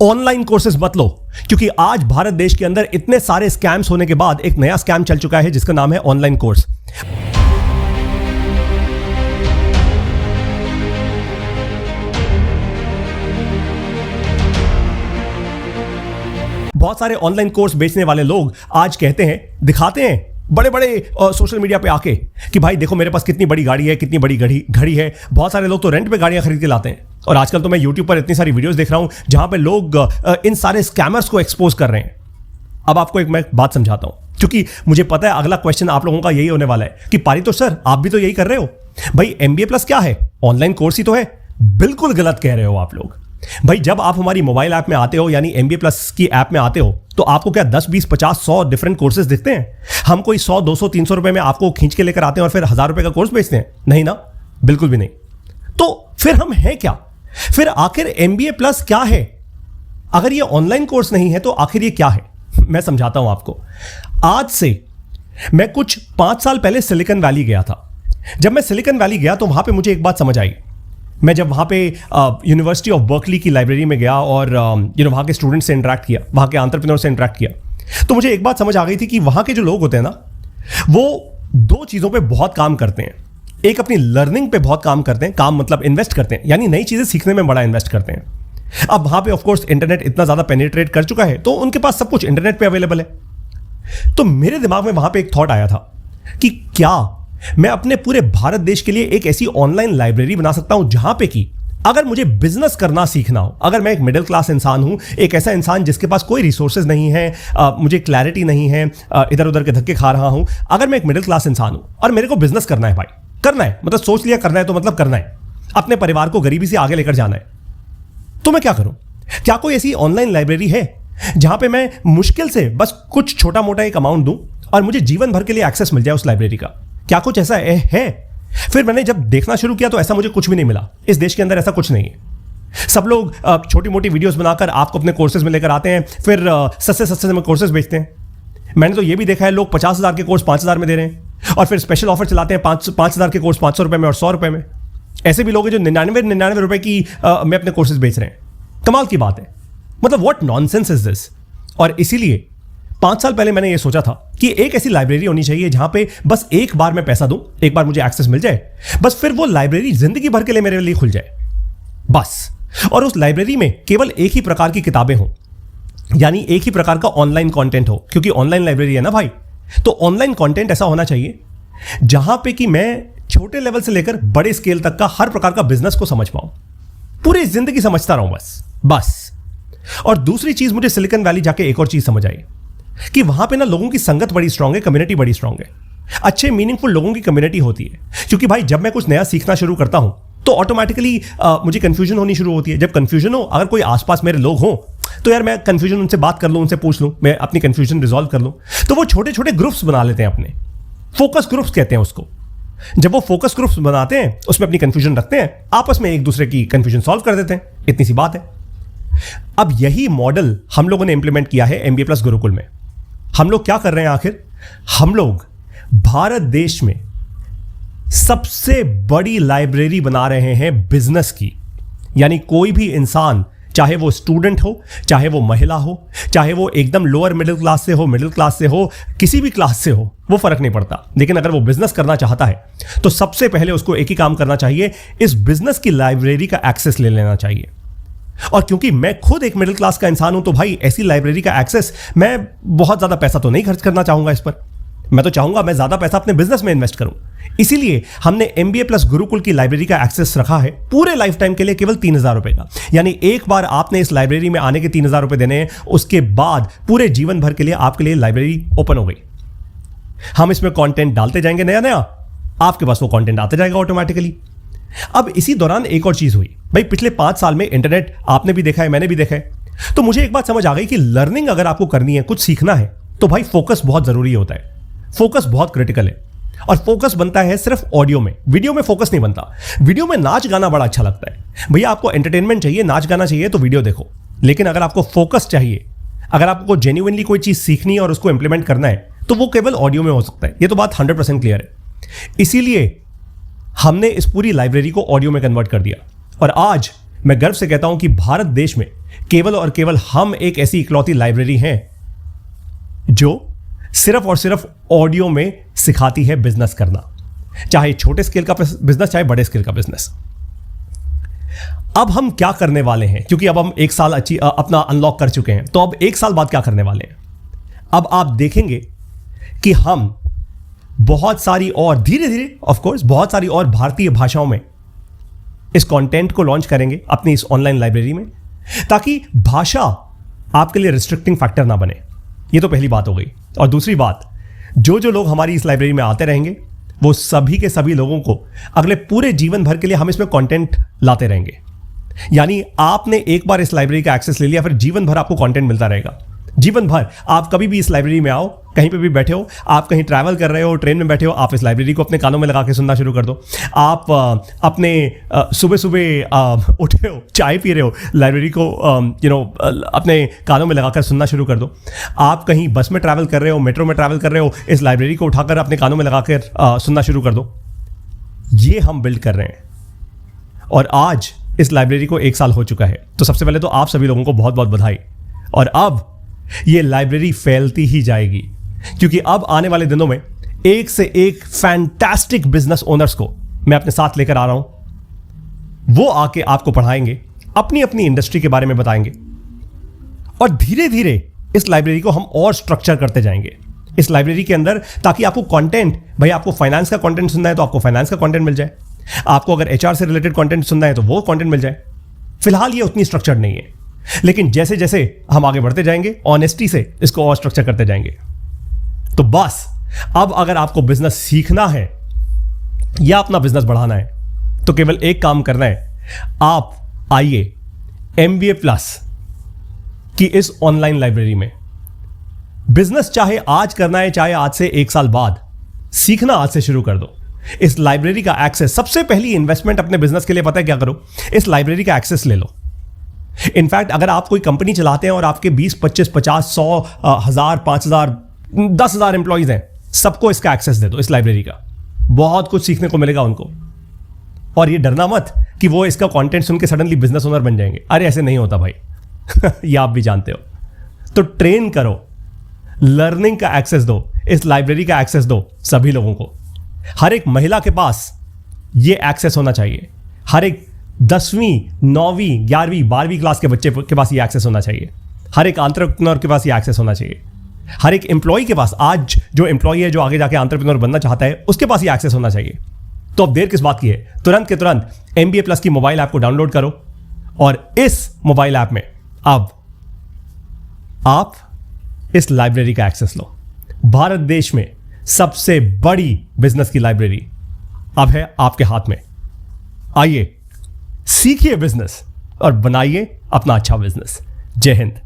Online courses मत लो, क्योंकि आज भारत देश के अंदर इतने सारे स्कैम्स होने के बाद एक नया स्कैम चल चुका है जिसका नाम है ऑनलाइन कोर्स। बहुत सारे ऑनलाइन कोर्स बेचने वाले लोग आज कहते हैं, दिखाते हैं बड़े बड़े सोशल मीडिया पे आके कि भाई देखो मेरे पास कितनी बड़ी गाड़ी है, कितनी बड़ी घड़ी है। बहुत सारे लोग तो रेंट पे गाड़ियां खरीद के लाते हैं। और आजकल तो मैं यूट्यूब पर इतनी सारी वीडियोस देख रहा हूं जहां पे लोग इन सारे स्कैमर्स को एक्सपोज कर रहे हैं। अब आपको एक मैं बात समझाता हूं, क्योंकि मुझे पता है अगला क्वेश्चन आप लोगों का यही होने वाला है कि पारितोष सर आप भी तो यही कर रहे हो। भाई MBA प्लस क्या है? ऑनलाइन कोर्स ही तो है। बिल्कुल गलत कह रहे हो आप लोग। भाई जब आप हमारी मोबाइल ऐप में आते हो, यानी MBA प्लस की ऐप में आते हो, तो आपको क्या 10, 20, 50, 100 डिफरेंट कोर्सेज दिखते हैं? हम कोई 100, 200, 300 रुपए में आपको खींच के लेकर आते हैं और फिर 1000 रुपए का कोर्स बेचते हैं? नहीं ना, बिल्कुल भी नहीं। तो फिर हम हैं क्या? फिर आखिर MBA प्लस क्या है? अगर ये ऑनलाइन कोर्स नहीं है तो आखिर ये क्या है? मैं समझाता हूं आपको। आज से मैं कुछ 5 साल पहले सिलिकॉन वैली गया था। जब मैं सिलिकॉन वैली गया तो वहां पे मुझे एक बात समझ आई। मैं जब वहाँ पे यूनिवर्सिटी ऑफ बर्कली की लाइब्रेरी में गया और वहाँ के स्टूडेंट से इंटरेक्ट किया, वहाँ के एंटरप्रेन्योर से इंटरेक्ट किया, तो मुझे एक बात समझ आ गई थी कि वहाँ के जो लोग होते हैं ना, वो 2 चीज़ों पे बहुत काम करते हैं। एक अपनी लर्निंग पे बहुत काम करते हैं, काम मतलब इन्वेस्ट करते हैं, यानी नई चीज़ें सीखने में बड़ा इन्वेस्ट करते हैं। अब वहाँ पे ऑफकोर्स इंटरनेट इतना ज़्यादा पेनिट्रेट कर चुका है तो उनके पास सब कुछ इंटरनेट पर अवेलेबल है। तो मेरे दिमाग में वहाँ पर एक थॉट आया था कि क्या मैं अपने पूरे भारत देश के लिए एक ऐसी ऑनलाइन लाइब्रेरी बना सकता हूं जहां पे कि अगर मुझे बिजनेस करना सीखना हो, अगर मैं एक मिडिल क्लास इंसान हूं, एक ऐसा इंसान जिसके पास कोई रिसोर्सेज नहीं है, मुझे क्लैरिटी नहीं है, इधर उधर के धक्के खा रहा हूं, अगर मैं एक मिडिल क्लास इंसान हूं और मेरे को बिजनेस करना है, भाई करना है, मतलब सोच लिया करना है तो मतलब करना है, अपने परिवार को गरीबी से आगे लेकर जाना है, तो मैं क्या करूं? क्या कोई ऐसी ऑनलाइन लाइब्रेरी है जहां पे मैं मुश्किल से बस कुछ छोटा मोटा एक अमाउंट दूं और मुझे जीवन भर के लिए एक्सेस मिल जाए उस लाइब्रेरी का? क्या कुछ ऐसा है? फिर मैंने जब देखना शुरू किया तो ऐसा मुझे कुछ भी नहीं मिला। इस देश के अंदर ऐसा कुछ नहीं है। सब लोग छोटी मोटी वीडियोस बनाकर आपको अपने कोर्सेज में लेकर आते हैं, फिर सस्ते में कोर्सेज बेचते हैं। मैंने तो ये भी देखा है लोग 50,000 के कोर्स 5,000 में दे रहे हैं और फिर स्पेशल ऑफर चलाते हैं 5,000 के कोर्स 500 रुपए में और 100 रुपए में। ऐसे भी लोग हैं जो 99 रुपए की में अपने कोर्सेज बेच रहे हैं। कमाल की बात है, मतलब व्हाट नॉनसेंस इज दिस। और इसीलिए 5 साल पहले मैंने ये सोचा था कि एक ऐसी लाइब्रेरी होनी चाहिए जहां पे बस एक बार मैं पैसा दूं, एक बार मुझे एक्सेस मिल जाए, बस फिर वो लाइब्रेरी जिंदगी भर के लिए मेरे लिए खुल जाए बस। और उस लाइब्रेरी में केवल एक ही प्रकार की किताबें हों, यानी एक ही प्रकार का ऑनलाइन कंटेंट हो, क्योंकि ऑनलाइन लाइब्रेरी है ना भाई। तो ऑनलाइन कंटेंट ऐसा होना चाहिए जहां पे कि मैं छोटे लेवल से लेकर बड़े स्केल तक का हर प्रकार का बिजनेस को समझ पाऊं, पूरी जिंदगी समझता रहूं बस। और दूसरी चीज, मुझे सिलिकॉन वैली जाके एक और चीज समझ आई कि वहां पे ना लोगों की संगत बड़ी स्ट्रांग है, कम्युनिटी बड़ी स्ट्रांग है, अच्छे मीनिंगफुल लोगों की कम्युनिटी होती है। क्योंकि भाई जब मैं कुछ नया सीखना शुरू करता हूं तो ऑटोमेटिकली मुझे कंफ्यूजन होनी शुरू होती है। जब कंफ्यूजन हो, अगर कोई आसपास मेरे लोग हों तो यार मैं कंफ्यूजन उनसे बात कर लूं, उनसे पूछ लूं, मैं अपनी कंफ्यूजन रिजॉल्व कर लूं। तो वो छोटे छोटे ग्रुप्स बना लेते हैं, अपने फोकस ग्रुप्स कहते हैं उसको। जब वो फोकस ग्रुप्स बनाते हैं उसमें अपनी कंफ्यूजन रखते हैं, आपस में एक दूसरे की कंफ्यूजन सॉल्व कर देते हैं, इतनी सी बात है। अब यही मॉडल हम लोगों ने इंप्लीमेंट किया है MBA प्लस गुरुकुल में। हम लोग क्या कर रहे हैं आखिर? हम लोग भारत देश में सबसे बड़ी लाइब्रेरी बना रहे हैं बिजनेस की। यानी कोई भी इंसान, चाहे वो स्टूडेंट हो, चाहे वो महिला हो, चाहे वो एकदम लोअर मिडिल क्लास से हो, मिडिल क्लास से हो, किसी भी क्लास से हो, वो फर्क नहीं पड़ता। लेकिन अगर वो बिजनेस करना चाहता है तो सबसे पहले उसको एक ही काम करना चाहिए, इस बिजनेस की लाइब्रेरी का एक्सेस ले लेना चाहिए। और क्योंकि मैं खुद एक मिडिल क्लास का इंसान हूं तो भाई ऐसी लाइब्रेरी का एक्सेस, मैं बहुत ज्यादा पैसा तो नहीं खर्च करना चाहूंगा इस पर। मैं तो चाहूंगा मैं ज्यादा पैसा अपने बिजनेस में इन्वेस्ट करूं। इसीलिए हमने MBA प्लस गुरुकुल की लाइब्रेरी का एक्सेस रखा है पूरे लाइफ टाइम के लिए केवल 3,000 रुपए का। यानी एक बार आपने इस लाइब्रेरी में आने के 3,000 रुपए देने हैं, उसके बाद पूरे जीवन भर के लिए आपके लिए लाइब्रेरी ओपन हो गई। हम इसमें कंटेंट डालते जाएंगे नया, आपके पास वो कंटेंट आते जाएगा ऑटोमेटिकली। अब इसी दौरान एक और चीज हुई भाई, पिछले 5 साल में इंटरनेट आपने भी देखा है, मैंने भी देखा है, तो मुझे एक बात समझ आ गई कि लर्निंग अगर आपको करनी है, कुछ सीखना है, तो भाई फोकस बहुत जरूरी होता है। फोकस बहुत क्रिटिकल है। और फोकस बनता है सिर्फ ऑडियो में, वीडियो में फोकस नहीं बनता। वीडियो में नाच गाना बड़ा अच्छा लगता है भैया, आपको एंटरटेनमेंट चाहिए, नाच गाना चाहिए तो वीडियो देखो। लेकिन अगर आपको फोकस चाहिए, अगर आपको जेन्युइनली कोई चीज सीखनी है और उसको इंप्लीमेंट करना है, तो वो केवल ऑडियो में हो सकता है। ये तो बात 100% क्लियर है। इसीलिए हमने इस पूरी लाइब्रेरी को ऑडियो में कन्वर्ट कर दिया। और आज मैं गर्व से कहता हूं कि भारत देश में केवल और केवल हम एक ऐसी इकलौती लाइब्रेरी हैं जो सिर्फ और सिर्फ ऑडियो में सिखाती है बिजनेस करना, चाहे छोटे स्केल का बिजनेस चाहे बड़े स्केल का बिजनेस। अब हम क्या करने वाले हैं, क्योंकि अब हम 1 साल अपना अनलॉक कर चुके हैं, तो अब 1 साल बाद क्या करने वाले हैं? अब आप देखेंगे कि हम बहुत सारी और धीरे धीरे ऑफ कोर्स बहुत सारी और भारतीय भाषाओं में इस कंटेंट को लॉन्च करेंगे अपनी इस ऑनलाइन लाइब्रेरी में, ताकि भाषा आपके लिए रिस्ट्रिक्टिंग फैक्टर ना बने। ये तो पहली बात हो गई। और दूसरी बात, जो लोग हमारी इस लाइब्रेरी में आते रहेंगे वो सभी के सभी लोगों को अगले पूरे जीवन भर के लिए हम इसमें कंटेंट लाते रहेंगे। यानी आपने एक बार इस लाइब्रेरी का एक्सेस ले लिया, फिर जीवन भर आपको कंटेंट मिलता रहेगा। जीवन भर आप कभी भी इस लाइब्रेरी में आओ, कहीं पे भी बैठे हो, आप कहीं ट्रैवल कर रहे हो, ट्रेन में बैठे हो, आप इस लाइब्रेरी को अपने कानों में लगा के सुनना शुरू कर दो। आप अपने सुबह सुबह उठे हो, चाय पी रहे हो, लाइब्रेरी को अपने कानों में लगाकर सुनना शुरू कर दो। आप कहीं बस में ट्रैवल कर रहे हो, मेट्रो में ट्रैवल कर रहे हो, इस लाइब्रेरी को उठाकर अपने कानों में लगाकर सुनना शुरू कर दो। ये हम बिल्ड कर रहे हैं और आज इस लाइब्रेरी को 1 साल हो चुका है। तो सबसे पहले तो आप सभी लोगों को बहुत बहुत बधाई। और अब ये लाइब्रेरी फैलती ही जाएगी, क्योंकि अब आने वाले दिनों में एक से एक फैंटास्टिक बिजनेस ओनर्स को मैं अपने साथ लेकर आ रहा हूं। वो आके आपको पढ़ाएंगे, अपनी अपनी इंडस्ट्री के बारे में बताएंगे और धीरे धीरे इस लाइब्रेरी को हम और स्ट्रक्चर करते जाएंगे इस लाइब्रेरी के अंदर, ताकि आपको कंटेंट, भाई आपको फाइनेंस का कंटेंट सुनना है तो आपको फाइनेंस का कंटेंट मिल जाए, आपको अगर एचआर से रिलेटेड कंटेंट सुनना है तो वो कंटेंट मिल जाए। फिलहाल ये उतनी स्ट्रक्चर्ड नहीं है, लेकिन जैसे जैसे हम आगे बढ़ते जाएंगे ऑनेस्टी से इसको और स्ट्रक्चर करते जाएंगे। तो बस अब अगर आपको बिजनेस सीखना है या अपना बिजनेस बढ़ाना है तो केवल एक काम करना है, आप आइए MBA प्लस की इस ऑनलाइन लाइब्रेरी में। बिजनेस चाहे आज करना है चाहे आज से 1 साल बाद, सीखना आज से शुरू कर दो। इस लाइब्रेरी का एक्सेस, सबसे पहली इन्वेस्टमेंट अपने बिजनेस के लिए पता है क्या करो? इस लाइब्रेरी का एक्सेस ले लो। इनफैक्ट अगर आप कोई कंपनी चलाते हैं और आपके 20, 25, 50, 100, 1000, 5000, 10,000 एम्प्लॉइज हैं, सबको इसका एक्सेस दे दो, इस लाइब्रेरी का। बहुत कुछ सीखने को मिलेगा उनको। और ये डरना मत कि वो इसका कंटेंट सुन के सडनली बिजनेस ओनर बन जाएंगे। अरे ऐसे नहीं होता भाई ये आप भी जानते हो। तो ट्रेन करो, लर्निंग का एक्सेस दो, इस लाइब्रेरी का एक्सेस दो सभी लोगों को। हर एक महिला के पास ये एक्सेस होना चाहिए। हर एक 10वीं, 9वीं, 11वीं, 12वीं क्लास के बच्चे के पास ये एक्सेस होना चाहिए। हर एक एंटरप्रेन्योर के पास ये एक्सेस होना चाहिए। हर एक एम्प्लॉय के पास, आज जो एम्प्लॉय है जो आगे जाके एंटरप्रेन्योर बनना चाहता है, उसके पास ये एक्सेस होना चाहिए। तो अब देर किस बात की है? तुरंत के तुरंत MBA प्लस की मोबाइल ऐप को डाउनलोड करो और इस मोबाइल ऐप में अब आप इस लाइब्रेरी का एक्सेस लो। भारत देश में सबसे बड़ी बिजनेस की लाइब्रेरी अब है आपके हाथ में। आइए, सीखिए बिजनेस और बनाइए अपना अच्छा बिजनेस। जय हिंद।